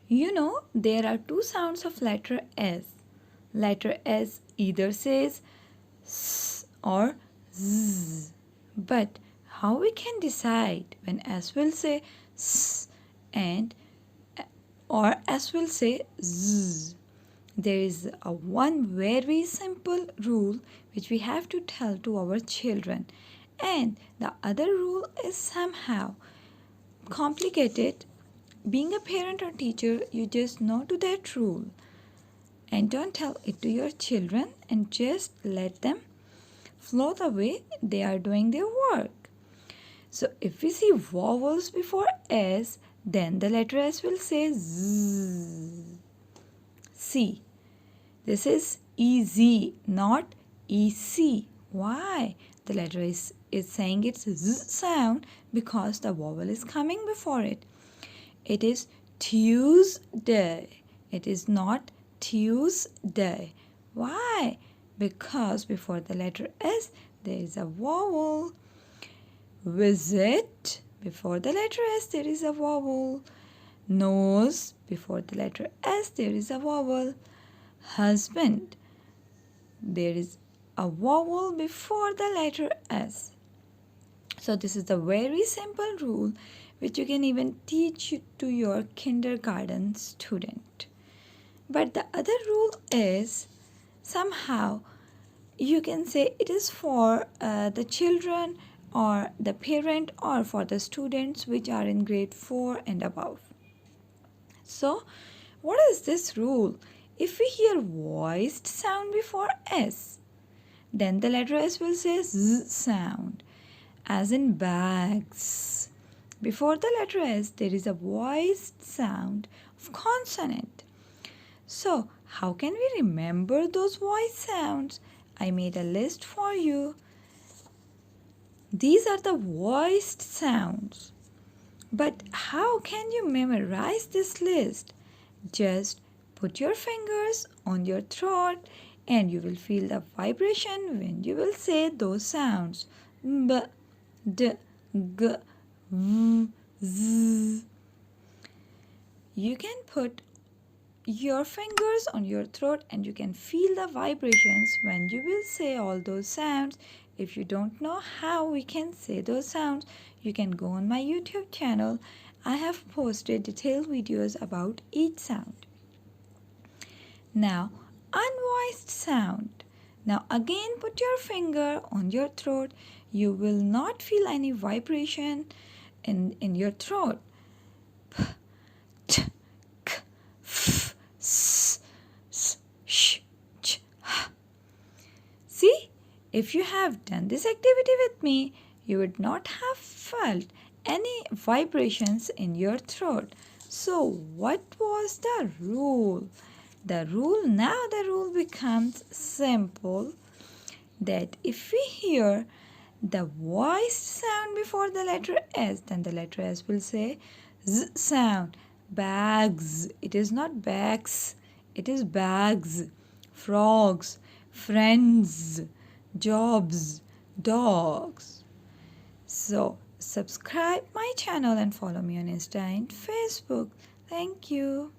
You know, there are two sounds of letter S. Letter S either says S or Z. But how we can decide when S will say S and or S will say Z? There is a one very simple rule which we have to tell to our children, and the other rule is somehow complicated. Being a parent or teacher, you just know to that rule and don't tell it to your children and just let them flow the way they are doing their work. So if we see vowels before S, then the letter S will say Z. See, this is EZ, not EC. Why? The letter is saying it's Z sound because the vowel is coming before it. It is Tuesday. It is not Tuesday. Why? Because before the letter S there is a vowel. Visit. Before the letter S there is a vowel. Nose. Before the letter S there is a vowel. Husband. There is a vowel before the letter S. So this is a very simple rule which you can even teach to your kindergarten student. But the other rule is somehow you can say it is for the children or the parent or for the students which are in grade 4 and above. So what is this rule? If we hear voiced sound before S, then the letter S will say Z sound, as in bags. Before the letter S, there is a voiced sound of consonant. So, how can we remember those voiced sounds? I made a list for you. These are the voiced sounds. But how can you memorize this list? Just put your fingers on your throat and you will feel the vibration when you will say those sounds. B, D, G, V, Z. You can put your fingers on your throat and you can feel the vibrations when you will say all those sounds. If you don't know how we can say those sounds, you can go on my YouTube channel. I have posted detailed videos about each sound. Now, unvoiced sound. Now again put your finger on your throat. You will not feel any vibration in your throat. P, t, k, f, s, s, sh, ch, h. See, if you have done this activity with me, you would not have felt any vibrations in your throat. So what was the rule? The rule becomes simple, that if we hear the voiced sound before the letter S, then the letter S will say Z sound. Bags. It is not bags. It is bags. Frogs. Friends. Jobs. Dogs. So subscribe my channel and follow me on Insta and Facebook. Thank you.